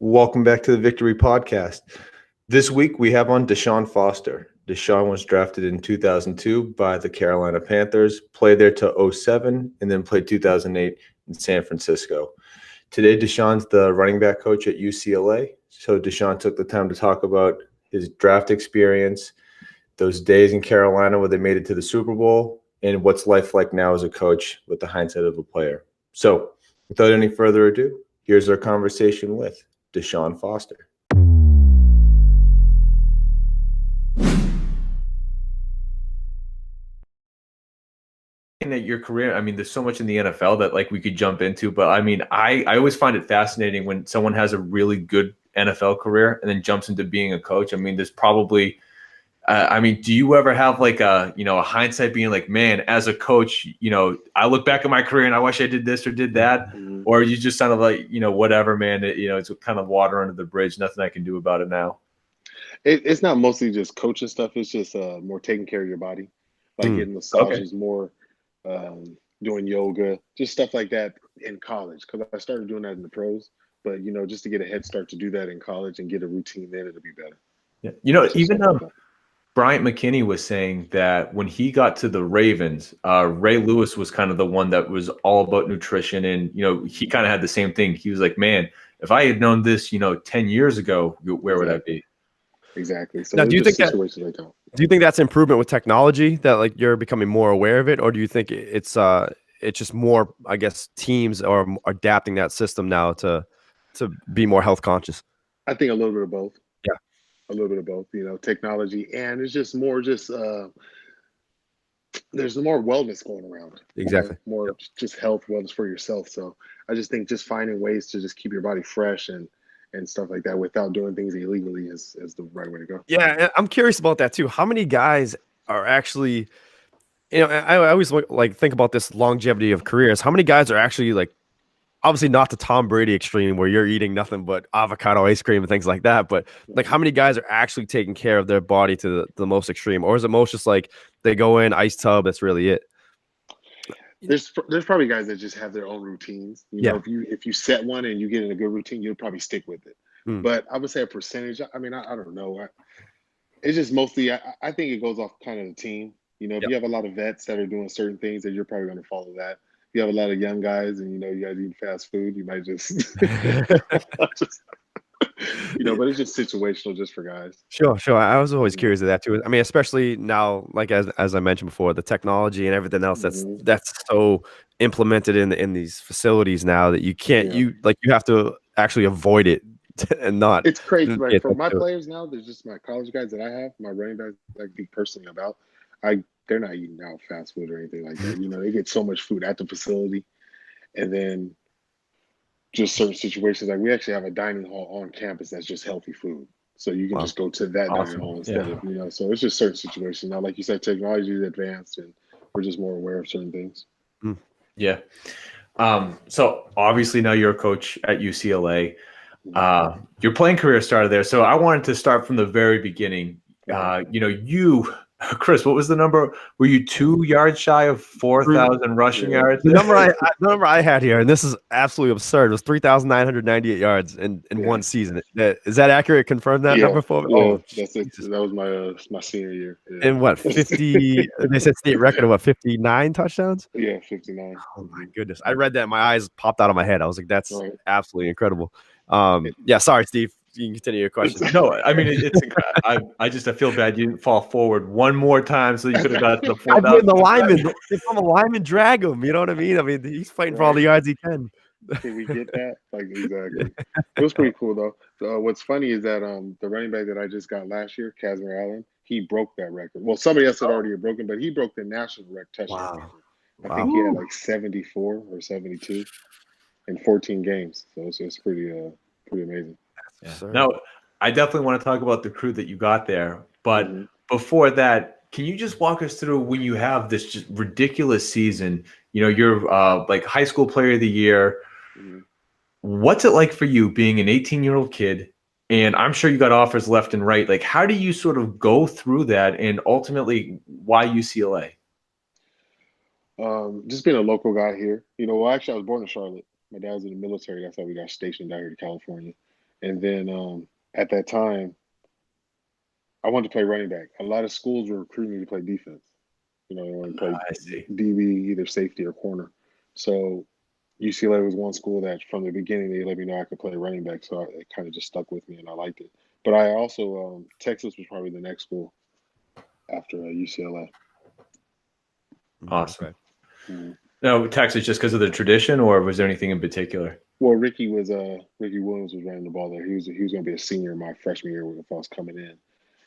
Welcome back to the Victory Podcast. This week we have on Deshaun Foster. Deshaun was drafted in 2002 by the Carolina Panthers, played there to 2007, and then played 2008 in San Francisco. Today, Deshaun's the running back coach at UCLA. So Deshaun took the time to talk about his draft experience, those days in Carolina where they made it to the Super Bowl, and what's life like now as a coach with the hindsight of a player. So without any further ado, here's our conversation with Deshaun Foster. At your career, I mean, there's so much in the NFL that like we could jump into, but I mean, I always find it fascinating when someone has a really good NFL career and then jumps into being a coach. I mean, there's probably do you ever have like a hindsight being like, man, as a coach, I look back at my career and I wish I did this or did that, or you just kind of like, whatever, man, it's kind of water under the bridge, nothing I can do about it now. It's not mostly just coaching stuff. It's just more taking care of your body, like getting massages, more doing yoga, just stuff like that in college. Because I started doing that in the pros, but just to get a head start to do that in college and get a routine, then it'll be better. Yeah, even Bryant McKinney was saying that when he got to the Ravens, Ray Lewis was kind of the one that was all about nutrition. And, he kind of had the same thing. He was like, man, if I had known this, 10 years ago, where would I be? Exactly. So now, do you think that's improvement with technology that like you're becoming more aware of it? Or do you think it's just more, I guess, teams are adapting that system now to be more health conscious? I think a little bit of both. Yeah. A little bit of both, technology, and it's just more there's more wellness going around. Exactly. More just health, wellness for yourself. So I just think just finding ways to just keep your body fresh and stuff like that without doing things illegally is the right way to go. Yeah, I'm curious about that too. How many guys are actually, I always think about this longevity of careers. How many guys are actually like, obviously not the Tom Brady extreme where you're eating nothing but avocado ice cream and things like that. But like how many guys are actually taking care of their body to the most extreme? Or is it most just like they go in, ice tub, that's really it? There's probably guys that just have their own routines. If you set one and you get in a good routine, you'll probably stick with it. But I would say a percentage. I mean, I don't know. It's just mostly. I think it goes off kind of the team. If you have a lot of vets that are doing certain things, then you're probably going to follow that. If you have a lot of young guys and you guys eat fast food, you might just, but it's just situational, just for guys. Sure. I was always curious of that too. I mean, especially now, like as I mentioned before, the technology and everything else that's so implemented in these facilities now that you can't you have to actually avoid it and not. It's crazy. Like for my players now, there's just my college guys that I have, my running backs that I think personally about. They're not eating out fast food or anything like that. They get so much food at the facility, and then just certain situations, like we actually have a dining hall on campus that's just healthy food. So you can just go to that dining hall instead of, so it's just certain situations. Now, like you said, technology is advanced and we're just more aware of certain things. Yeah. So obviously now you're a coach at UCLA. Your playing career started there. So I wanted to start from the very beginning. Chris, what was the number? Were you 2 yards shy of 4,000 rushing yards? The number I had here, and this is absolutely absurd, was 3,998 yards in one season. Is that accurate? Confirm that number for me. Yeah, that's it. That was my senior year. Yeah. And what, 50? They said state record of what, 59 touchdowns? Yeah, 59. Oh my goodness! I read that, and my eyes popped out of my head. I was like, "That's absolutely incredible." Sorry, Steve. You can continue your question. No, I mean it's incredible. I feel bad you didn't fall forward one more time, so you could have got to the 4,000. I blame the lineman. If I'm a lineman, drag him. You know what I mean? I mean, he's fighting for all the yards he can. Can we get that? Like, exactly. It was pretty cool though. So, what's funny is that the running back that I just got last year, Casmer Allen, he broke that record. Well, somebody else had already broken, but he broke the national touchdown record. I think he had like 74 or 72 in 14 games. So it's pretty amazing. Yeah. Now, I definitely want to talk about the crew that you got there. But before that, can you just walk us through when you have this just ridiculous season? You're like high school player of the year. What's it like for you being an 18-year-old kid? And I'm sure you got offers left and right. Like, how do you sort of go through that? And ultimately, why UCLA? Just being a local guy here. Actually, I was born in Charlotte. My dad was in the military. That's how we got stationed down here to California. And then at that time, I wanted to play running back. A lot of schools were recruiting me to play defense. They want to play I see. DB, either safety or corner. So UCLA was one school that from the beginning they let me know I could play running back. So it kind of just stuck with me and I liked it. But I also Texas was probably the next school after UCLA. Awesome. Okay. Mm-hmm. No, Texas just because of the tradition, or was there anything in particular? Well, Ricky Williams was running the ball there. He was going to be a senior my freshman year if I was coming in.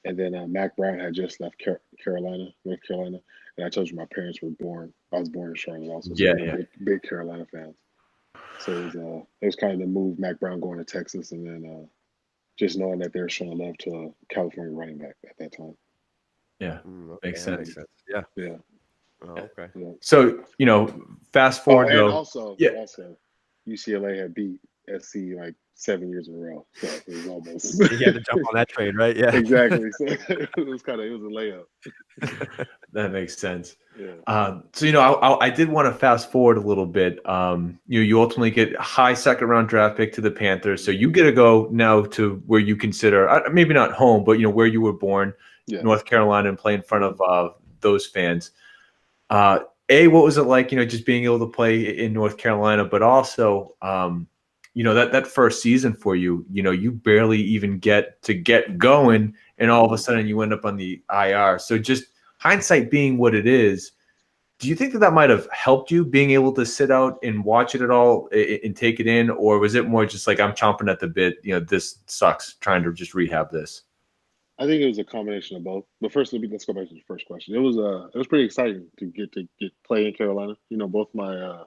And then Mac Brown had just left North Carolina. And I told you my parents were born. I was born in Charlotte also. So Yeah. Big Carolina fans. So it was kind of the move, Mac Brown going to Texas, and then just knowing that they were showing love to a California running back at that time. Yeah, Okay, makes sense. Yeah. Yeah. Oh, okay. Yeah. So, fast forward. And though, also, UCLA had beat SC like 7 years in a row. So it was almost. You had to jump on that train, right? Yeah. Exactly. So it was a layup. That makes sense. Yeah. So, I did want to fast forward a little bit. You ultimately get a high second-round draft pick to the Panthers. So you get to go now to where you consider, maybe not home, but, where you were born, North Carolina, and play in front of those fans. What was it like, just being able to play in North Carolina, but also, that first season for you, you barely even get going, and all of a sudden you end up on the IR. So just hindsight being what it is, do you think that might have helped you being able to sit out and watch it at all and take it in? Or was it more just like, I'm chomping at the bit, this sucks, trying to just rehab this? I think it was a combination of both. But first, let's go back to the first question. It was pretty exciting to get play in Carolina. Both my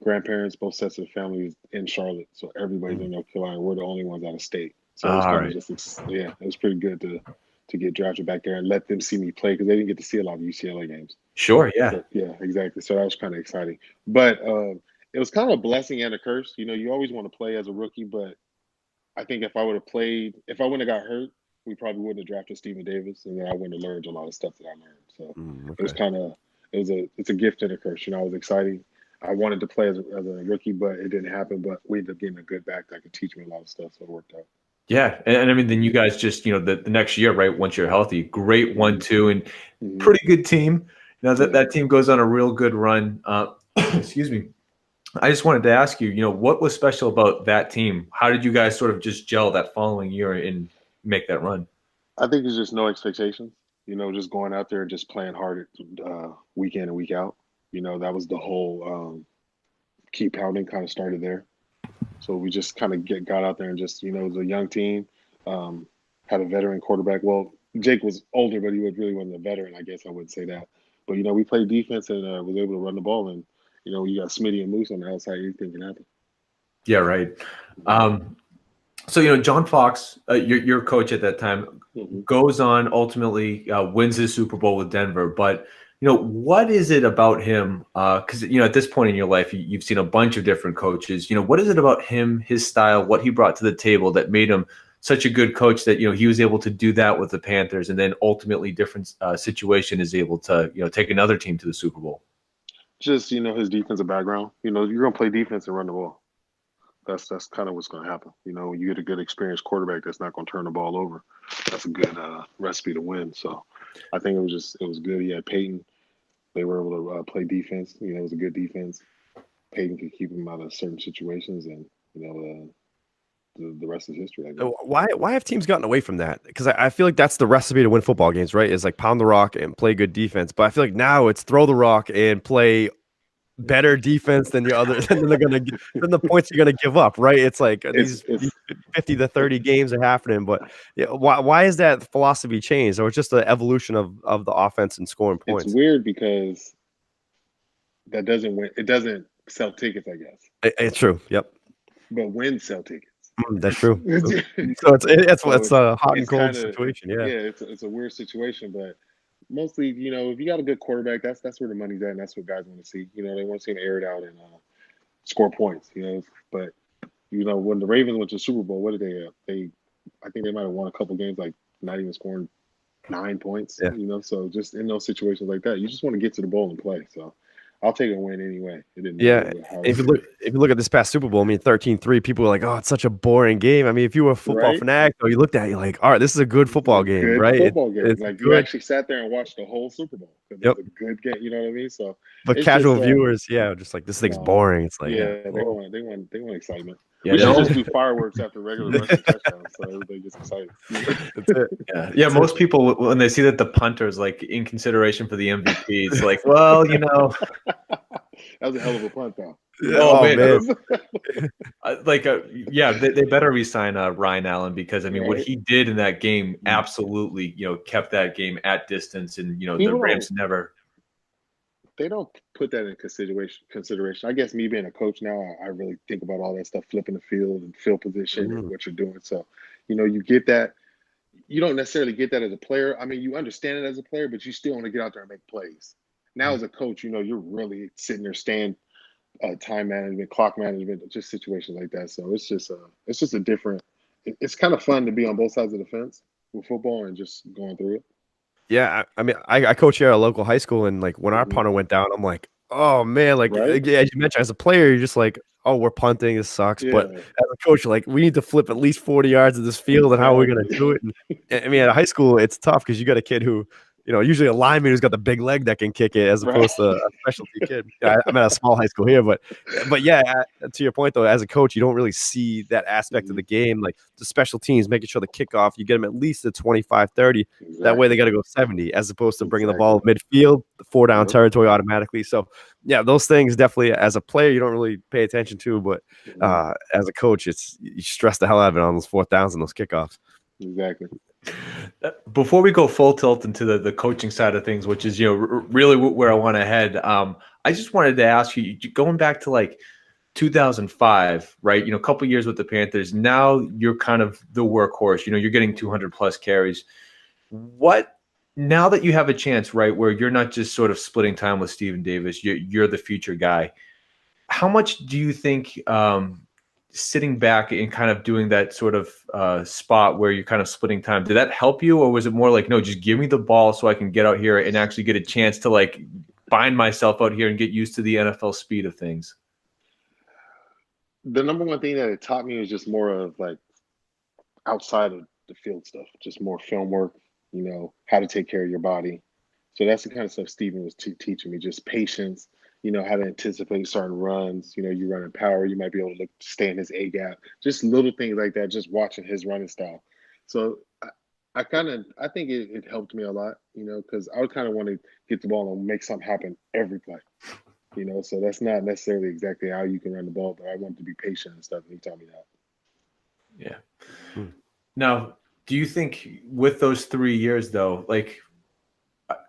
grandparents, both sets of families in Charlotte, so everybody's in North Carolina. We're the only ones out of state, so it was kind of it was pretty good to get drafted back there and let them see me play because they didn't get to see a lot of UCLA games. Sure, yeah, so, yeah, exactly. So that was kind of exciting, but it was kind of a blessing and a curse. You always want to play as a rookie, but I think if I wouldn't have got hurt, we probably wouldn't have drafted Stephen Davis, and then I wouldn't have learned a lot of stuff that I learned. So it was it's a gift and a curse. It was exciting. I wanted to play as a rookie, but it didn't happen. But we ended up getting a good back that could teach me a lot of stuff, so it worked out. Yeah, and I mean, then you guys just the next year, right? Once you're healthy, great 1-2 and pretty good team. That team goes on a real good run. Excuse me. I just wanted to ask you, what was special about that team? How did you guys sort of just gel that following year and make that run? I think it's just no expectations. Just going out there and just playing hard week in and week out. That was the whole keep pounding kind of started there. So we just kind of got out there and just, it was a young team, had a veteran quarterback. Well, Jake was older, but he really wasn't a veteran, I guess I would say that. But, we played defense and was able to run the ball. And, you got Smitty and Moose on the outside, anything can happen. Yeah, right. So, John Fox, your coach at that time, goes on, ultimately wins his Super Bowl with Denver. But, what is it about him? Because, at this point in your life, you've seen a bunch of different coaches. What is it about him, his style, what he brought to the table that made him such a good coach that, he was able to do that with the Panthers and then ultimately different situation is able to, take another team to the Super Bowl? Just, his defensive background. You're going to play defense and run the ball. That's kind of what's going to happen. You get a good experienced quarterback that's not going to turn the ball over. That's a good recipe to win. So I think it was good. He had Peyton. They were able to play defense. It was a good defense. Peyton could keep him out of certain situations, and the rest is history, I guess. Why have teams gotten away from that? Because I feel like that's the recipe to win football games, right? Is like pound the rock and play good defense. But I feel like now it's throw the rock and play better defense than the other than the points you're gonna give up, right? It's like these 50 to 30 games are happening, but why is that philosophy changed? Or it's just the evolution of the offense and scoring points? It's weird because that doesn't win. It doesn't sell tickets, I guess. It's true. Yep. But wins sell tickets. That's true. So it's a hot and cold situation. Yeah. Yeah. It's a weird situation, but mostly, if you got a good quarterback, that's where the money's at, and that's what guys want to see. They want to see him air it out and score points. But when the Ravens went to the Super Bowl, what did they have? I think they might have won a couple games like not even scoring 9 points. Yeah. So just in those situations like that, you just want to get to the bowl and play. So I'll take a win anyway. It didn't Yeah, matter how if you look at this past Super Bowl, I mean 13-3, people were like, "Oh, it's such a boring game." I mean, if you were a football right. fanatic, or you looked at it, you're like, "All right, this is a good football game, Good right? football game. It's Like you good." actually sat there and watched the whole Super Bowl because Yep. it's a good game. You know what I mean? So But it's casual just viewers, yeah, just like this thing's no, boring. It's like, yeah, yeah, they well, want excitement. Yeah, We should no. just do fireworks after regular rushing touchdowns, so everybody gets excited. that's it. Yeah. Most people, when they see that the punter's like in consideration for the MVP, it's like, well, you know, That was a hell of a punt, though. Oh, Oh, man. man. Yeah, they better re-sign Ryan Allen, because I mean, what Right. he did in that game absolutely, kept that game at distance, and the People Rams never. They don't put that in consideration. I guess me being a coach now, I really think about all that stuff, flipping the field and field position and what you're doing. So, you get that. You don't necessarily get that as a player. I mean, you understand it as a player, but you still want to get out there and make plays. Now, as a coach, you're really sitting there, time management, clock management, just situations like that. So it's just a different. It's kind of fun to be on both sides of the fence with football and just going through it. Yeah, I mean, I coach here at a local high school, and like when our punter went down, I'm like, oh man, like Right? as you mentioned, as a player, you're just like, oh, we're punting, this sucks. But Yeah. as a coach, you're like, we need to flip at least 40 yards of this field, and how are we gonna do it? And, I mean, at high school, it's tough because you got a kid who, usually a lineman who's got the big leg that can kick it, as opposed to a specialty kid. I'm at a small high school here, but yeah, to your point though, as a coach, you don't really see that aspect of the game, like the special teams, making sure the kickoff, you get them at least at 25-30. That way they got to go 70, as opposed to bringing the ball midfield, the 4-down territory automatically. So yeah, those things definitely, as a player, you don't really pay attention to, but as a coach, you stress the hell out of it on those 4th downs and those kickoffs. Exactly. Before we go full tilt into the coaching side of things, which is really where I want to head, I just wanted to ask you, going back to like 2005, right? A couple years with the Panthers. Now you're kind of the workhorse. You're getting 200 plus carries. What, now that you have a chance, right, where you're not just sort of splitting time with Steven Davis, you're the future guy. How much do you think sitting back and kind of doing that sort of spot where you're kind of splitting time, did that help you, or was it more like, no, just give me the ball so I can get out here and actually get a chance to like find myself out here and get used to the NFL speed of things? The number one thing that it taught me was just more of like outside of the field stuff, just more film work, how to take care of your body. So that's the kind of stuff Steven was teaching me, just patience, how to anticipate certain runs. You run in power, you might be able to stay in his A gap, just little things like that, just watching his running style. So I think it helped me a lot, because I would kind of want to get the ball and make something happen every play. So that's not necessarily exactly how you can run the ball, but I wanted to be patient and stuff, and he taught me that. Yeah. Now, do you think with those 3 years though, like,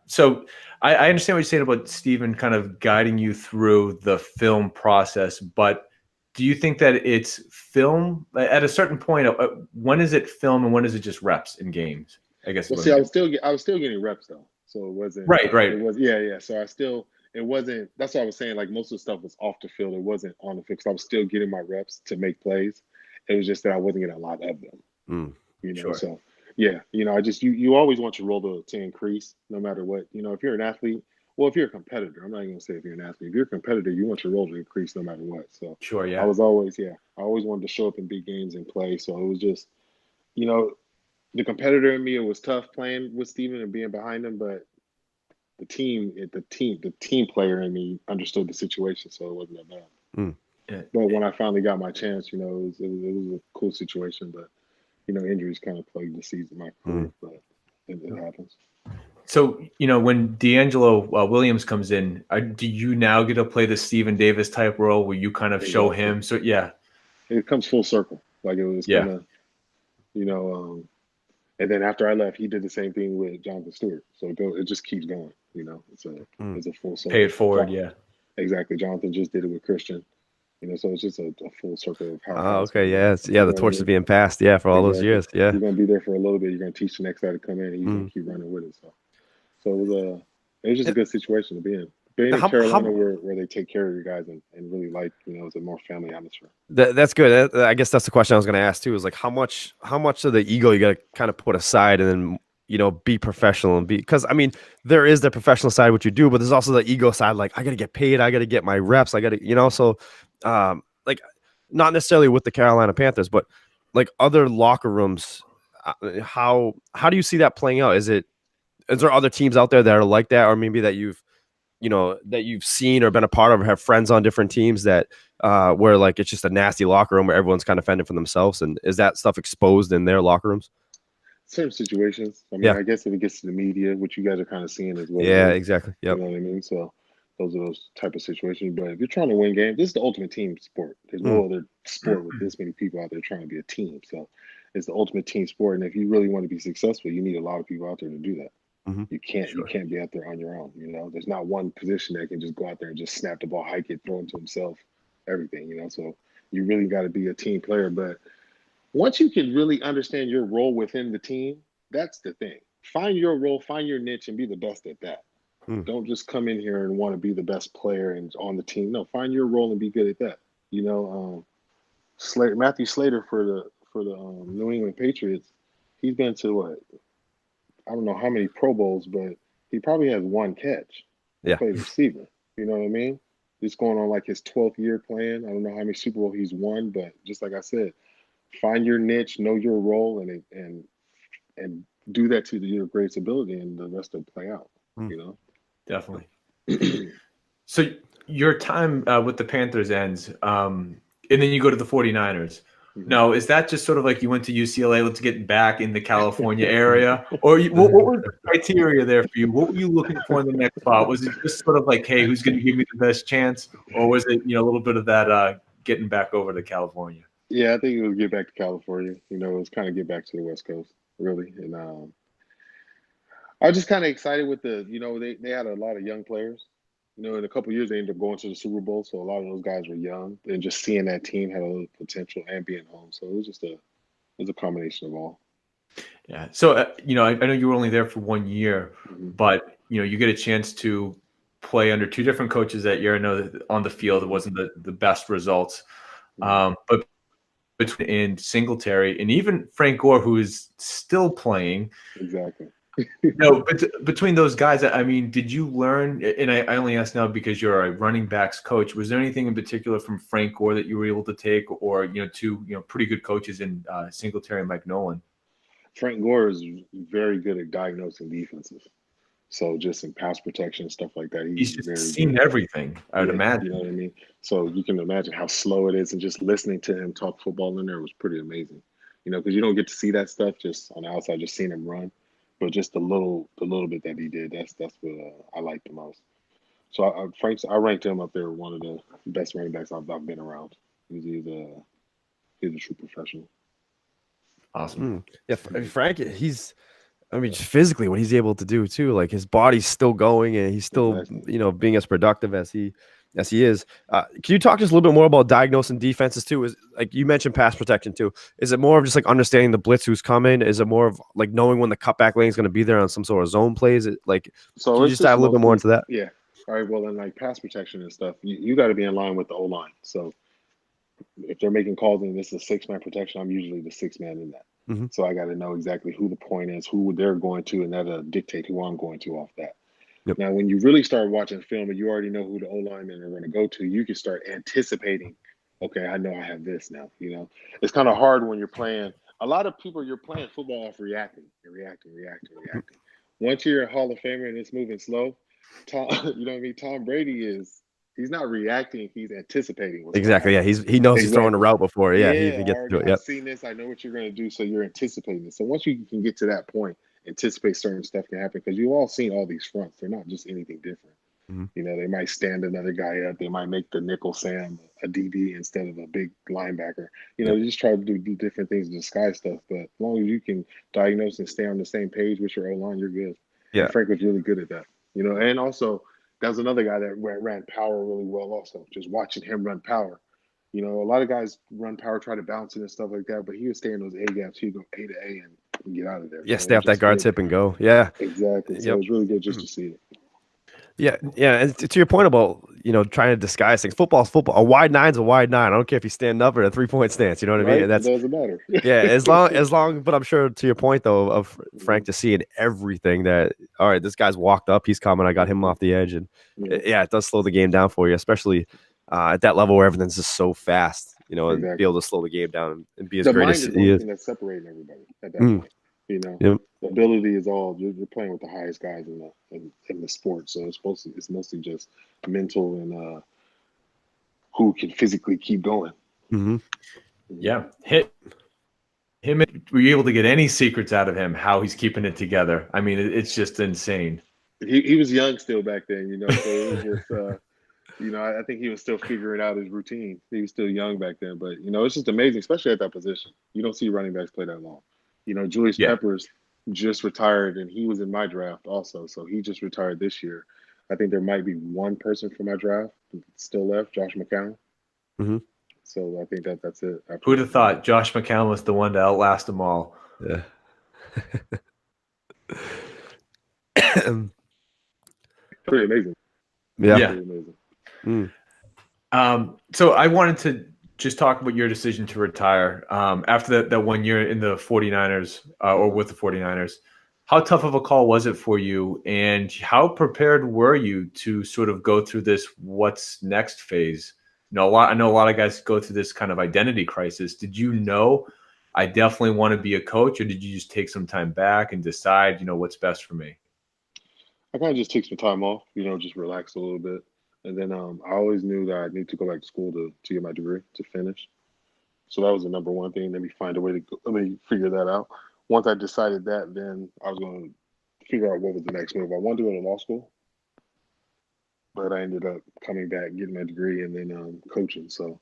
so I understand what you're saying about Steven kind of guiding you through the film process, but do you think that it's film at a certain point? When is it film and when is it just reps in games? I guess. Well, see, I was still getting reps though, so it wasn't right. It was yeah. So it wasn't. That's what I was saying. Like most of the stuff was off the field. It wasn't on the field. I was still getting my reps to make plays. It was just that I wasn't getting a lot of them. Sure. So yeah, I just you always want your role to increase no matter what. If you're an athlete, well, if you're a competitor, I'm not even gonna say if you're an athlete. If you're a competitor, you want your role to increase no matter what. So sure, yeah. I always wanted to show up in big games and play. So it was just, the competitor in me, it was tough playing with Steven and being behind him, but the team player in me understood the situation, so it wasn't that bad. Yeah. But when I finally got my chance, it was a cool situation, but injuries kind of plagued the season, my career, but it happens. So, when D'Angelo Williams comes in, do you now get to play the Steven Davis type role where you kind of show him? So, yeah. It comes full circle. Like it was kind of, and then after I left, he did the same thing with Jonathan Stewart. So it just keeps going, It's a full circle. Pay it forward, yeah. Exactly. Jonathan just did it with Christian. So it's just a full circle of how. Oh, okay, yeah, the torch is being passed, for all those years, yeah. You're gonna be there for a little bit. You're gonna teach the next guy to come in, and he's gonna keep running with it. So it was just a good situation to be in. Being in Carolina, where they take care of you guys and really it's a more family atmosphere. That's good. I guess that's the question I was going to ask too. Is like how much of the ego you got to kind of put aside, and then be professional and because I mean, there is the professional side, what you do, but there's also the ego side. Like, I got to get paid. I got to get my reps. I got to, so, like, not necessarily with the Carolina Panthers, but like other locker rooms, how do you see that playing out? Is there other teams out there that are like that, or maybe that you've seen or been a part of, or have friends on different teams that where like it's just a nasty locker room where everyone's kind of fending for themselves? And is that stuff exposed in their locker rooms? Certain situations. I mean, Yeah. I guess if it gets to the media, which you guys are kind of seeing as well. Yeah, exactly. You Yep. know what I mean? So those are those type of situations. But if you're trying to win games, this is the ultimate team sport. There's no other sport with this many people out there trying to be a team. So it's the ultimate team sport. And if you really want to be successful, you need a lot of people out there to do that. You can't be out there on your own. There's not one position that can just go out there and just snap the ball, hike it, throw it to himself, everything. So you really got to be a team player. But once you can really understand your role within the team, that's the thing. Find your role, find your niche, and be the best at that. Don't just come in here and want to be the best player and on the team. No, find your role and be good at that. Matthew Slater for the New England Patriots, he's been to what? I don't know how many Pro Bowls, but he probably has one catch. Yeah. Played receiver. You know what I mean? He's going on like his 12th year playing. I don't know how many Super Bowl he's won, but just like I said, find your niche, know your role, and do that to your greatest ability, and the rest will play out. Definitely. So your time with the Panthers ends, and then you go to the 49ers. Now, is that just sort of like you went to UCLA, let's get back in the California area? Or what was the criteria there for you? What were you looking for in the next spot? Was it just sort of like, hey, who's going to give me the best chance? Or was it, a little bit of that getting back over to California? Yeah, I think it was get back to California. It was kind of get back to the West Coast, really. And I was just kind of excited with they had a lot of young players. In a couple of years, they ended up going to the Super Bowl. So a lot of those guys were young. And just seeing that team had a little potential and being home. So it was just it was a combination of all. Yeah. So, I know you were only there for 1 year, but, you get a chance to play under two different coaches that year. I know that on the field, it wasn't the best results. But between Singletary and even Frank Gore, who is still playing. Exactly. But between those guys, I mean, did you learn, and I only ask now because you're a running backs coach, was there anything in particular from Frank Gore that you were able to take, or, two, pretty good coaches in Singletary and Mike Nolan? Frank Gore is very good at diagnosing defenses. So just in pass protection and stuff like that, he's just seen everything, I would imagine. You know what I mean? So you can imagine how slow it is, and just listening to him talk football in there was pretty amazing. Because you don't get to see that stuff just on the outside, just seeing him run. But just the little bit that he did, that's what I like the most. So I ranked him up there, one of the best running backs I've been around. He's a true professional. Awesome. Yeah, Frank, just physically what he's able to do too. Like, his body's still going, and he's still being as productive as he is. Can you talk just a little bit more about diagnosing defenses too? Is, like you mentioned, pass protection too. Is it more of just like understanding the blitz who's coming? Is it more of like knowing when the cutback lane is going to be there on some sort of zone plays? Can you just dive a little bit more into that? Yeah. All right. Well, then, like pass protection and stuff, you got to be in line with the O line. So if they're making calls and this is a 6-man protection, I'm usually the 6th man in that. So I got to know exactly who the point is, who they're going to, and that'll dictate who I'm going to off that. Yep. Now, when you really start watching film and you already know who the O-linemen are going to go to, you can start anticipating, okay, I know I have this now. It's kind of hard when you're playing. A lot of people, you're playing football off reacting. You're reacting. Once you're a Hall of Famer and it's moving slow, Tom Brady he's not reacting, he's anticipating. Exactly. Yeah, he knows he's throwing a route before. Yeah, he gets to it. I've seen this. I know what you're going to do, so you're anticipating it. So once you can get to that point, anticipate certain stuff can happen, because you've all seen all these fronts. They're not just anything different. They might stand another guy up. They might make the nickel Sam a DB instead of a big linebacker. They just try to do different things to disguise stuff. But as long as you can diagnose and stay on the same page with your O-line, you're good. Yeah. And Frank was really good at that. And also that was another guy that ran power really well also, just watching him run power. A lot of guys run power, try to bounce it and stuff like that, but he would stay in those A gaps. He'd go A to A and get out of there. Yeah, stay off that guard tip and go. Yeah. Exactly. So it was really good just to see it. Yeah, yeah. And to your point about trying to disguise things, football's football. A wide nine's a wide nine. I don't care if you stand up or a 3-point stance. You know what I mean? Right? And It that's doesn't matter. yeah. As long. But I'm sure to your point though of Frank just seeing everything that all right, this guy's walked up, he's coming. I got him off the edge, and Yeah, it does slow the game down for you, especially at that level where everything's just so fast. And be exactly. able to slow the game down and be as The great mind as is the he only is. thing that's separating everybody at that Mm, point. You know, yep. the ability is all you're playing with the highest guys in the sport. So it's mostly just mental and who can physically keep going. Mm-hmm. Yeah. Were you able to get any secrets out of him, how he's keeping it together? I mean, it's just insane. He was young still back then, so it was just I think he was still figuring out his routine. He was still young back then, but it's just amazing, especially at that position. You don't see running backs play that long. Julius Yeah. Peppers just retired, and he was in my draft also, so he just retired this year. I think there might be one person from my draft still left, Josh McCown. Mm-hmm. So I think that's it. Who'd have thought Josh McCown was the one to outlast them all? Yeah. Pretty amazing. Yeah. Pretty amazing. So I wanted to just talk about your decision to retire after that 1 year in the 49ers or with the 49ers. How tough of a call was it for you, and how prepared were you to sort of go through this what's next phase? I know a lot of guys go through this kind of identity crisis. Did you know I definitely want to be a coach, or did you just take some time back and decide, what's best for me? I kind of just took some time off, just relax a little bit. And then I always knew that I need to go back to school to get my degree, to finish. So that was the number one thing. Let me find a way to let me figure that out. Once I decided that, then I was going to figure out what was the next move. I wanted to go to law school, but I ended up coming back, getting my degree, and then coaching. So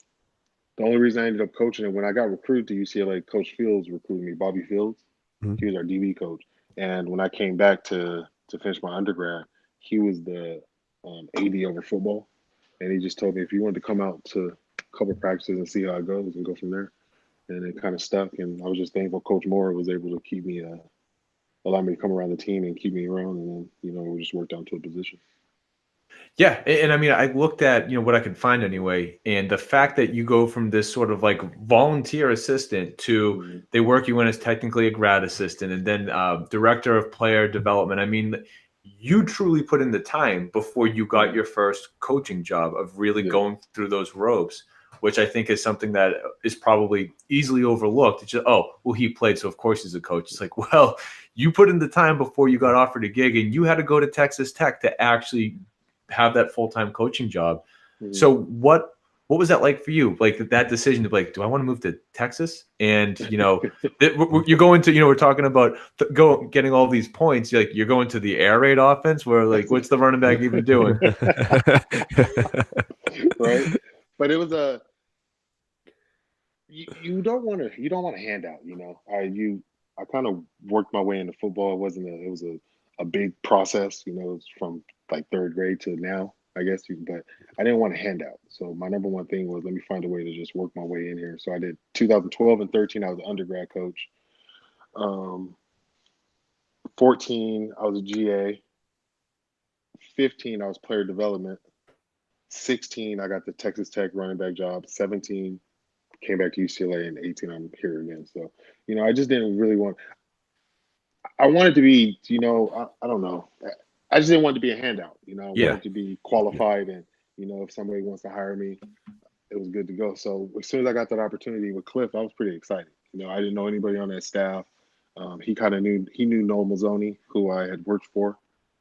the only reason I ended up coaching it, when I got recruited to UCLA, Coach Fields recruited me, Bobby Fields. Mm-hmm. He was our DB coach. And when I came back to finish my undergrad, he was the AD over football. And he just told me, if you wanted to come out to a couple of practices and see how it goes and go from there. And it kind of stuck. And I was just thankful Coach Moore was able to keep me, allow me to come around the team and keep me around. And then, we just worked out to a position. Yeah. And I mean, I looked at, what I could find anyway. And the fact that you go from this sort of like volunteer assistant to they work you in as technically a grad assistant and then director of player development. I mean, you truly put in the time before you got your first coaching job of really going through those ropes, which I think is something that is probably easily overlooked. It's just, he played, so of course he's a coach. It's like, well, you put in the time before you got offered a gig and you had to go to Texas Tech to actually have that full-time coaching job. Mm-hmm. So what was that like for you? Like that decision to be like, do I want to move to Texas? And, you're going to, we're talking about getting all these points. You're going to the air raid offense where like, what's the running back even doing? Right. But it was you don't want a handout, I kind of worked my way into football. It was a big process, it was from like third grade to now, I guess, but I didn't want a handout. So my number one thing was let me find a way to just work my way in here. So I did 2012 and 13, I was an undergrad coach. 14, I was a GA. 15, I was player development. 16, I got the Texas Tech running back job. 17, came back to UCLA, and 18, I'm here again. So, I just didn't really I wanted to be, I don't know. I just didn't want to be a handout, I wanted to be qualified and, if somebody wants to hire me, it was good to go. So as soon as I got that opportunity with Cliff, I was pretty excited. I didn't know anybody on that staff. He knew Noel Mazzoni, who I had worked for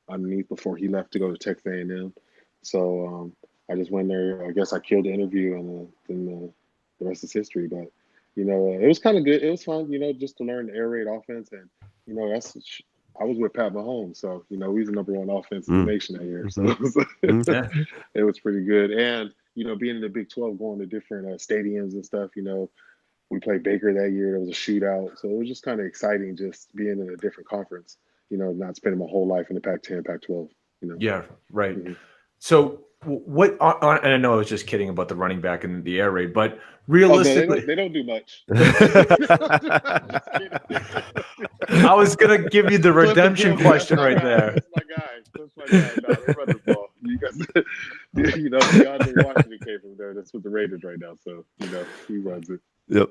underneath before he left to go to Texas A&M. So I just went there. I guess I killed the interview, and then the rest is history. But it was kind of good. It was fun, just to learn the air raid offense, and I was with Pat Mahomes, so he's the number one offense in the nation that year. So it was pretty good. And being in the Big 12, going to different stadiums and stuff. We played Baker that year. There was a shootout, so it was just kind of exciting, just being in a different conference. Not spending my whole life in the Pac-10, Pac-12. Yeah, right. Mm-hmm. So what? And I know I was just kidding about the running back and the air raid, but realistically, they don't do much. I was gonna give you the redemption question right there. That's my guy. That's my guy. No, they run the ball. You guys, DeAndre Washington came from there. That's with the Raiders right now. So, he runs it. Yep.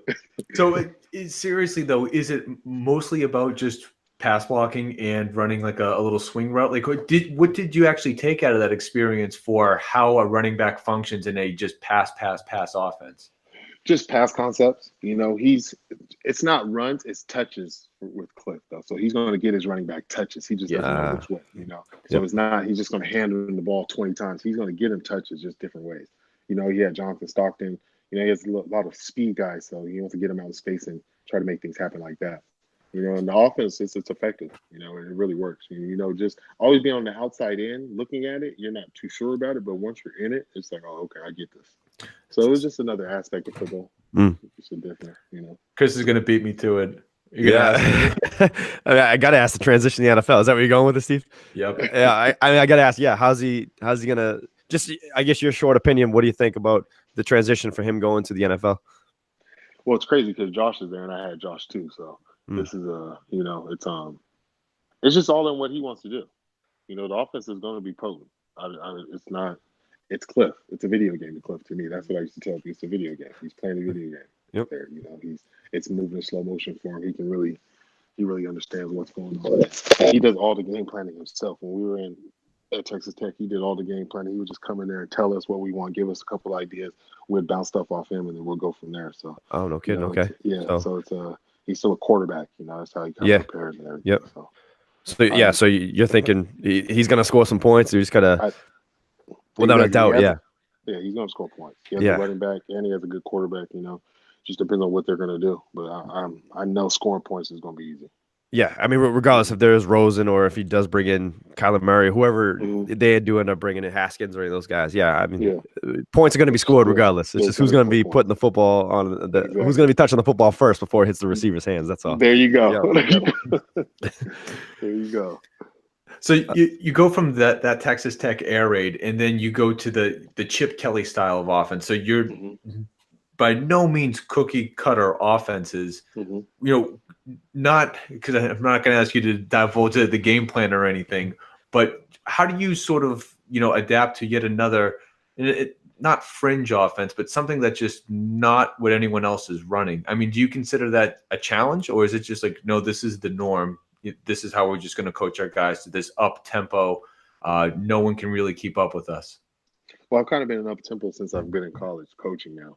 So seriously though, is it mostly about just pass blocking and running like a little swing route? Like what did you actually take out of that experience for how a running back functions in a just pass offense? Just pass concepts. It's not runs, it's touches with Cliff though. So he's going to get his running back touches. He just doesn't know which way, So it's not he's just going to hand him the ball 20 times. He's going to get him touches just different ways. Jonathan Stockton, he has a lot of speed guys, so he wants to get him out of space and try to make things happen like that. In the offense, it's effective, and it really works. Just always be on the outside in, looking at it. You're not too sure about it, but once you're in it, it's like, oh, okay, I get this. So it was just another aspect of football. It's a different, Chris is going to beat me to it. I got to ask the transition to the NFL. Is that where you're going with it, Steve? Yep. Yeah, I got to ask. Yeah, how's he going to? Just, I guess your short opinion. What do you think about the transition for him going to the NFL? Well, it's crazy because Josh is there, and I had Josh too. So. This is it's just all in what he wants to do. The offense is going to be potent. It's Cliff. It's a video game to Cliff to me. That's what I used to tell people. It's a video game. He's playing a video game. Yep. There, it's moving in slow motion for him. He really understands what's going on. He does all the game planning himself. When we were at Texas Tech, he did all the game planning. He would just come in there and tell us what we want, give us a couple ideas. We'd bounce stuff off him, and then we'll go from there. So. Oh, no kidding. Okay. So it's he's still a quarterback, that's how he kind of prepares and everything. Yep. So you're thinking he's going to score some points. You just got to, without a doubt, Yeah, he's going to score points. He has a running back, and he has a good quarterback. Just depends on what they're going to do. But I know scoring points is going to be easy. Yeah, I mean, regardless if there's Rosen or if he does bring in Kyler Murray, whoever they do end up bringing in, Haskins or any of those guys. Yeah, I mean, points are going to be scored regardless. It's just who's going to be putting the football on who's going to be touching the football first before it hits the receiver's hands. That's all. There you go. There you go. So you go from that Texas Tech air raid, and then you go to the Chip Kelly style of offense. So you're by no means cookie cutter offenses. Not because I'm not going to ask you to divulge the game plan or anything, but how do you sort of adapt to yet another, not fringe offense, but something that's just not what anyone else is running? I mean, do you consider that a challenge, or is it just like, no, this is the norm? This is how we're just going to coach our guys to this up tempo. No one can really keep up with us. Well, I've kind of been in up tempo since I've been in college coaching now.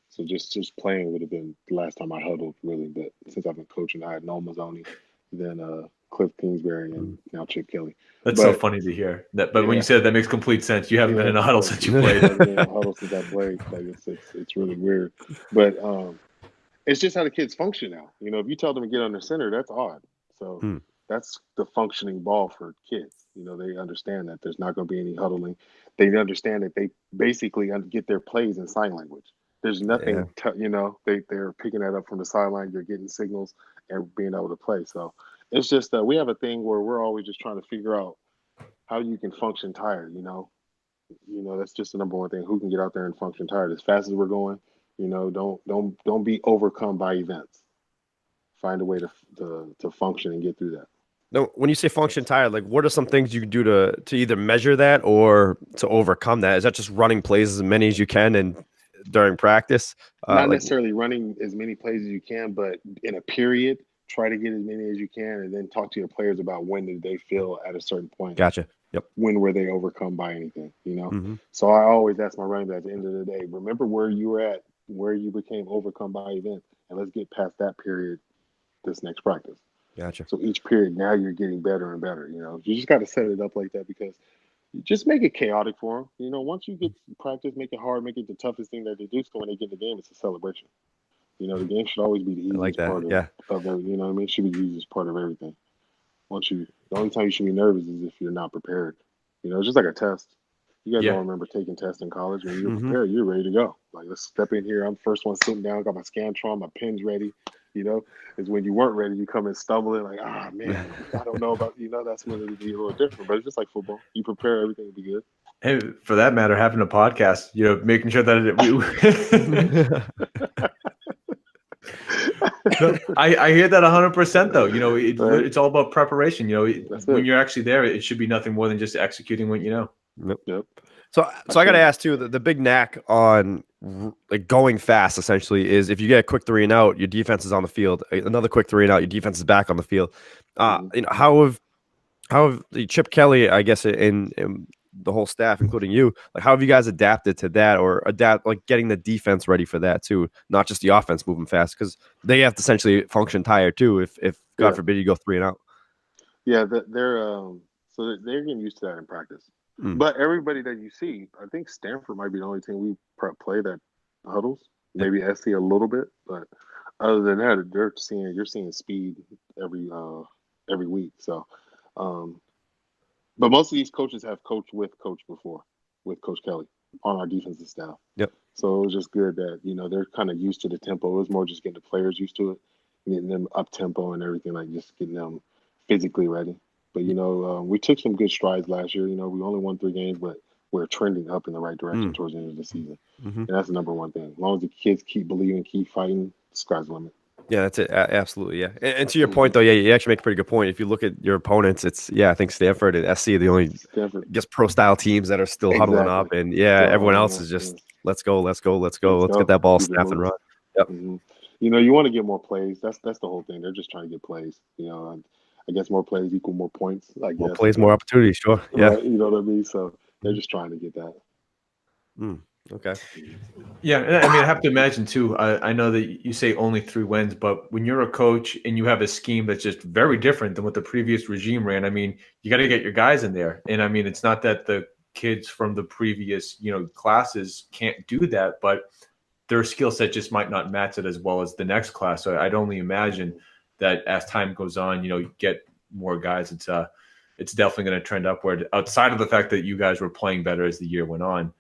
So just playing would have been the last time I huddled, really. But since I've been coaching, I had Noel Mazzoni, then Cliff Kingsbury, and now Chip Kelly. That's so funny to hear. But when you said that makes complete sense. You haven't been in a huddle since you played. I've been in a huddle since I played. Like it's really weird. But it's just how the kids function now. If you tell them to get under center, that's odd. So that's the functioning ball for kids. They understand that there's not going to be any huddling. They understand that they basically get their plays in sign language. There's nothing, they're picking that up from the sideline. You're getting signals and being able to play. So it's just that we have a thing where we're always just trying to figure out how you can function tired. That's just the number one thing. Who can get out there and function tired as fast as we're going? Don't be overcome by events. Find a way to function and get through that. No, when you say function tired, like what are some things you can do to either measure that or to overcome that? Is that just running plays as many as you can and during practice? Not necessarily running as many plays as you can, but in a period, try to get as many as you can, and then talk to your players about when did they feel at a certain point. Gotcha. Yep. When were they overcome by anything? So I always ask my running back at the end of the day, remember where you were at, where you became overcome by events, and let's get past that period this next practice. Gotcha. So each period now you're getting better and better. You just got to set it up like that because just make it chaotic for them. Once you get practice, make it hard, make it the toughest thing that they do. So when they get in the game, it's a celebration. The game should always be the easiest part of everything. You know what I mean? It should be the easiest part of everything. The only time you should be nervous is if you're not prepared. It's just like a test. You guys all remember taking tests in college. When you're prepared, you're ready to go. Like, let's step in here. I'm the first one sitting down, got my Scantron, my pen's ready. Is when you weren't ready, you come in stumbling like, man, I don't know about, that's when it'll be a little different. But it's just like football. You prepare, everything will be good. Hey, for that matter, having a podcast, making sure that I hear that 100% though. You know, it's all about preparation. You know, when you're actually there, it should be nothing more than just executing what you know. Yep. So I got to ask too, the big knack on like going fast essentially is if you get a quick 3 and out, your defense is on the field. Another quick 3 and out, your defense is back on the field. You know, how have Chip Kelly, I guess, in the whole staff, including you, like how have you guys adapted to that, or like getting the defense ready for that too, not just the offense moving fast, because they have to essentially function tired too if God forbid you go 3 and out. Yeah, so they're getting used to that in practice. But everybody that you see, I think Stanford might be the only team we play that huddles. Maybe SC a little bit, but other than that, you're seeing speed every week. So, but most of these coaches have coached with Coach before, with Coach Kelly on our defensive staff. Yep. So it was just good that they're kind of used to the tempo. It was more just getting the players used to it, getting them up tempo and everything, like just getting them physically ready. But we took some good strides last year. We only won 3 games, but we're trending up in the right direction towards the end of the season, and that's the number one thing. As long as the kids keep believing, keep fighting, the sky's the limit. Yeah, that's it. Absolutely, yeah. And to your point, though, yeah, you actually make a pretty good point. If you look at your opponents, it's I think Stanford and SC are the only pro style teams that are still huddling up, and everyone else is just let's go, let's get that ball snapped and run. Yep. You want to get more plays. That's the whole thing. They're just trying to get plays. I guess more plays equal more points. More plays, more opportunities. Sure. Yeah. Right? You know what I mean? So they're just trying to get that. Okay. Yeah, I mean, I have to imagine too. I know that you say only 3 wins, but when you're a coach and you have a scheme that's just very different than what the previous regime ran, I mean, you got to get your guys in there. And I mean, it's not that the kids from the previous, classes can't do that, but their skill set just might not match it as well as the next class. So I'd only imagine that as time goes on, you get more guys. It's definitely going to trend upward, outside of the fact that you guys were playing better as the year went on.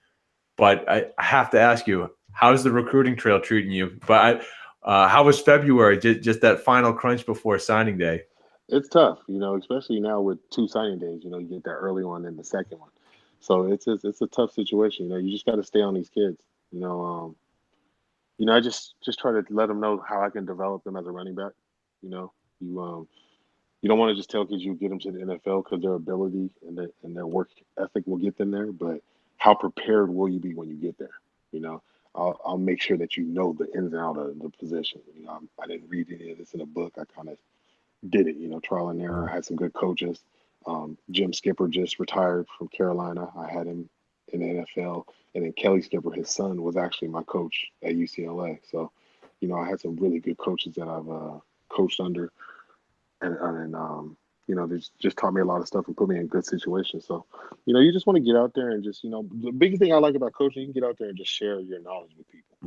But I have to ask you, how's the recruiting trail treating you? But how was February? Just that final crunch before signing day. It's tough, especially now with 2 signing days. You get that early one and the second one, so it's a tough situation. You just got to stay on these kids. I just try to let them know how I can develop them as a running back. You don't want to just tell kids you get them to the NFL because their ability and their work ethic will get them there, but how prepared will you be when you get there? I'll make sure that you know the ins and outs of the position. I didn't read any of this in a book. I kind of did it, trial and error. I had some good coaches. Jim Skipper just retired from Carolina. I had him in the NFL. And then Kelly Skipper, his son, was actually my coach at UCLA. So, I had some really good coaches that I've coached under. And they just taught me a lot of stuff and put me in good situations. So, you just want to get out there and just, the biggest thing I like about coaching, you can get out there and just share your knowledge with people.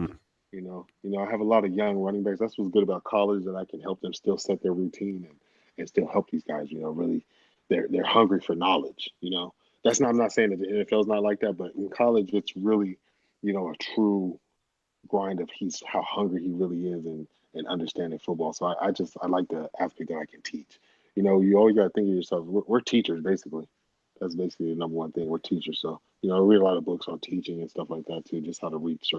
I have a lot of young running backs. That's what's good about college, that I can help them still set their routine and still help these guys, really, they're hungry for knowledge, I'm not saying that the NFL is not like that, but in college, it's really, a true grind of how hungry he really is and understanding football. So I like the aspect that I can teach. You always got to think of yourself. We're teachers, basically. That's basically the number one thing. We're teachers. So, I read a lot of books on teaching and stuff like that too, just how to reach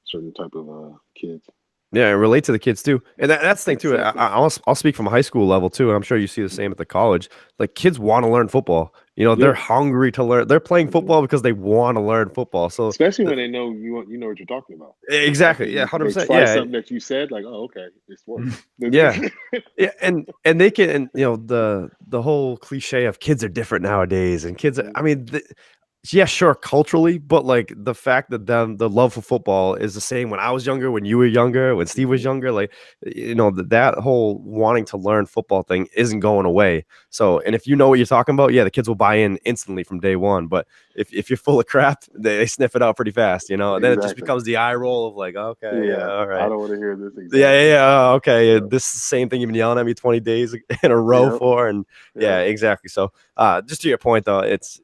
certain type of kids. Yeah, and relate to the kids too. And that's the thing too. I'll speak from a high school level too, and I'm sure you see the same at the college. Like, kids want to learn football. They're hungry to learn. They're playing football because they want to learn football. So especially when they know you know what you're talking about. Exactly. Yeah, 100%. Yeah, something that you said, like, oh, okay, it's working. Yeah, yeah, and they can, and the whole cliche of kids are different nowadays, and kids. I mean. Yeah, sure, culturally, but like the fact that the love for football is the same when I was younger, when you were younger, when Steve was younger, like, that whole wanting to learn football thing isn't going away. So, and if you know what you're talking about, yeah, the kids will buy in instantly from day one. But if you're full of crap, they sniff it out pretty fast, and then it just becomes the eye roll of like, okay, yeah, all right, I don't want to hear this. Exactly. Yeah, okay, this same thing you've been yelling at me 20 days in a row for, and yeah, exactly. So, just to your point though, it's.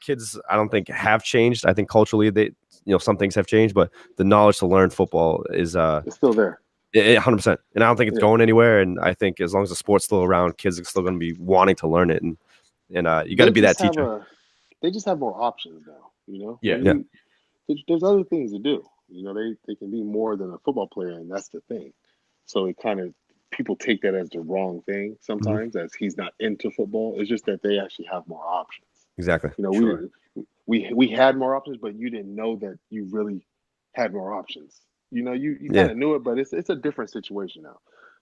Kids, I don't think have changed. I think culturally, some things have changed, but the knowledge to learn football is it's still there. 100%. And I don't think it's going anywhere. And I think as long as the sport's still around, kids are still going to be wanting to learn it. And you got to be that teacher. They just have more options now, Yeah. There's other things to do. They can be more than a football player, and that's the thing. So it kind of people take that as the wrong thing sometimes, as he's not into football. It's just that they actually have more options. Exactly. You know, Sure. we had more options, but you didn't know that you really had more options. You know, you kind of knew it, but it's a different situation now.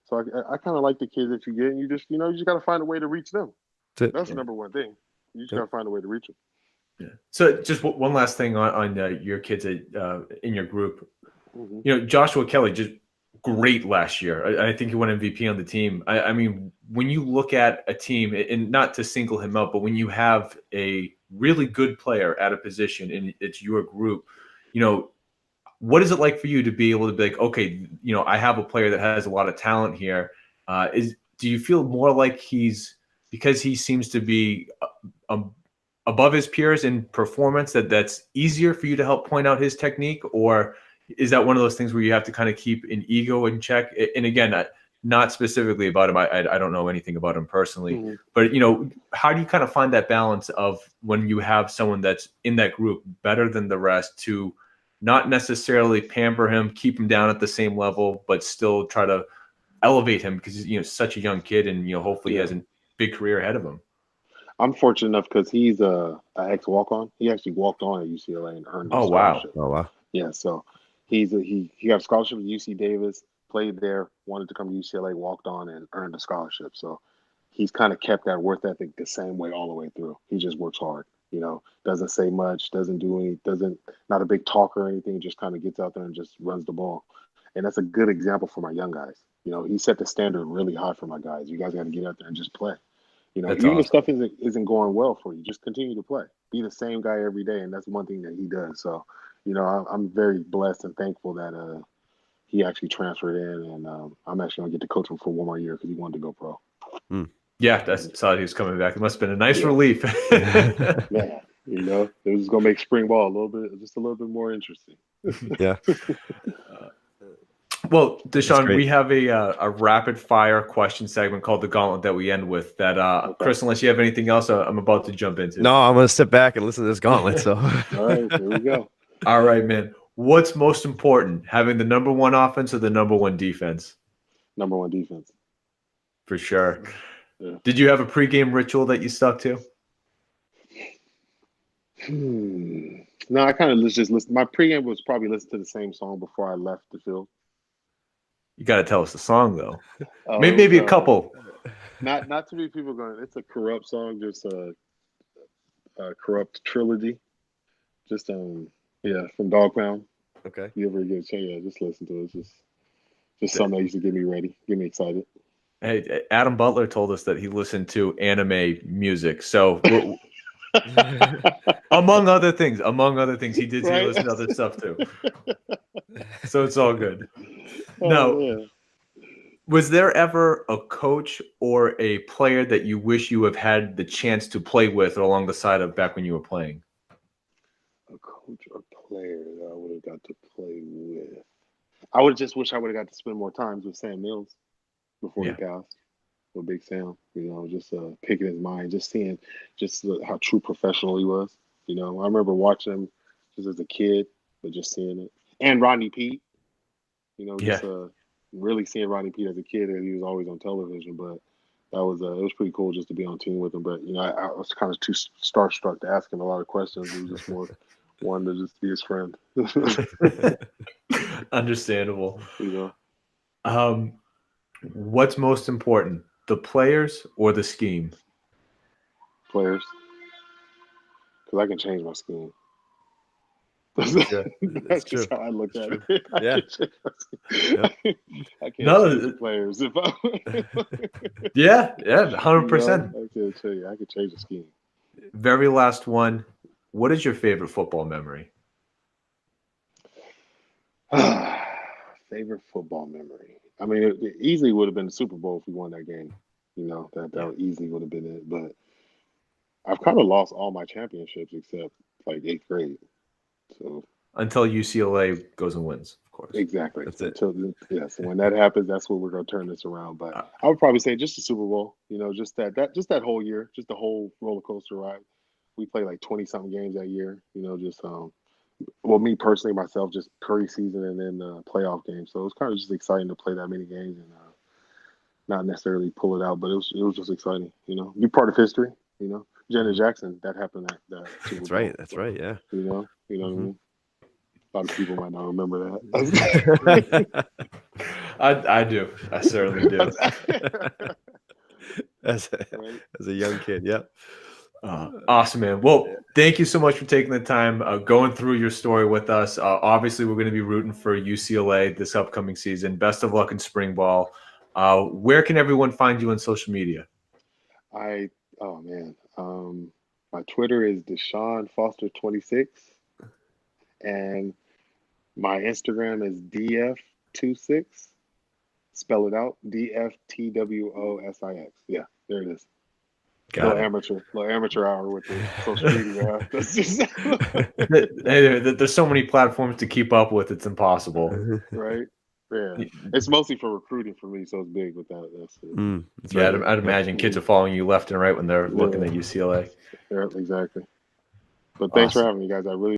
So I kind of like the kids that you get, and you just got to find a way to reach them. That's the number one thing. You just got to find a way to reach them. Yeah. So just one last thing on your kids in your group. Mm-hmm. You know, Joshua Kelly just great last year. I think he won MVP on the team. I mean, when you look at a team, and not to single him out, but when you have a really good player at a position and it's your group, you know, what is it like for you to be able to be like, okay, you know, I have a player that has a lot of talent here. Do you feel more like because he seems to be above his peers in performance that's easier for you to help point out his technique, or is that one of those things where you have to kind of keep an ego in check? And again, not specifically about him. I don't know anything about him personally, Mm-hmm. but you know, how do you kind of find that balance of when you have someone that's in that group better than the rest to not necessarily pamper him, keep him down at the same level, but still try to elevate him because he's such a young kid, and hopefully he has a big career ahead of him. I'm fortunate enough because he's a ex walk-on. He actually walked on at UCLA and earned a scholarship. Oh wow! Yeah, so he got a scholarship at UC Davis, played there, wanted to come to UCLA, walked on, and earned a scholarship. So he's kind of kept that work ethic the same way all the way through. He just works hard. Doesn't say much, not a big talker or anything. Just kind of gets out there and just runs the ball. And that's a good example for my young guys. He set the standard really high for my guys. You guys got to get out there and just play. That's even awesome. if stuff isn't going well for you, just continue to play. Be the same guy every day, and that's one thing that he does. So, I'm very blessed and thankful that he actually transferred in, and I'm actually gonna get to coach him for one more year because he wanted to go pro. Yeah, that's saw he was coming back. It must have been a nice relief. Yeah, it was gonna make spring ball a little bit more interesting. Yeah. Well, Deshaun, we have a rapid fire question segment called the Gauntlet that we end with. That okay. Chris, unless you have anything else, I'm about to jump into. No, I'm going to sit back and listen to this Gauntlet. So, all right, here we go. All right, man. What's most important, having the number one offense or the number one defense? Number one defense, for sure. Yeah. Did you have a pregame ritual that you stuck to? No, I kind of just listen. My pregame was probably listen to the same song before I left the field. You got to tell us the song though. Maybe a couple. Not too many people going. It's a Corrupt song, just a Corrupt trilogy. Just from Dog Pound. Okay. You ever get a chance? Yeah, just listen to it. It's just something that used to get me ready, get me excited. Hey, Adam Butler told us that he listened to anime music. So among other things, he did listen to other stuff too. So it's all good. Now, was there ever a coach or a player that you wish you have had the chance to play with along the side of back when you were playing? A coach or player that I would have got to play with. I would just wish I would have got to spend more time with Sam Mills before he passed. With Big Sam, just picking his mind, just seeing how true professional he was. I remember watching him just as a kid, but just seeing it. And Rodney Peete, really seeing Rodney Peete as a kid, and he was always on television. But that was it was pretty cool just to be on team with him. But I was kind of too starstruck to ask him a lot of questions. It was just more wanted to just be his friend. Understandable. What's most important? The players or the scheme? Players. Because I can change my scheme. That's just how I look at it. I can't change the players. If I... 100%. I can change the scheme. Very last one. What is your favorite football memory? Favorite football memory. I mean, it easily would have been the Super Bowl if we won that game. That easily would have been it. But I've kind of lost all my championships except like 8th grade. So until UCLA goes and wins, of course. Exactly. That's it. So when that happens, that's when we're going to turn this around. But I would probably say just the Super Bowl. Just that whole year, just the whole roller coaster ride. We played like 20-something games that year. well, me personally, myself, just preseason and then playoff games. So it was kind of just exciting to play that many games and not necessarily pull it out, but it was just exciting, be part of history, Janet Jackson, that happened that Super Bowl. That's right, yeah. You know what I mean? A lot of people might not remember that. I do. I certainly do. As a young kid, yeah. Awesome, man. Well, thank you so much for taking the time going through your story with us. Obviously, we're going to be rooting for UCLA this upcoming season. Best of luck in spring ball. Where can everyone find you on social media? My Twitter is Deshaun Foster 26, and my Instagram is DF26. Spell it out, DFTWOSIX. Yeah, there it is. Got it. Little amateur hour with the social media. That's just There's so many platforms to keep up with. It's impossible. Right? Yeah. It's mostly for recruiting for me, so it's big with that. That's right. I'd imagine kids are following you left and right when they're looking at UCLA. Yeah, exactly. But thanks for having me, guys. I really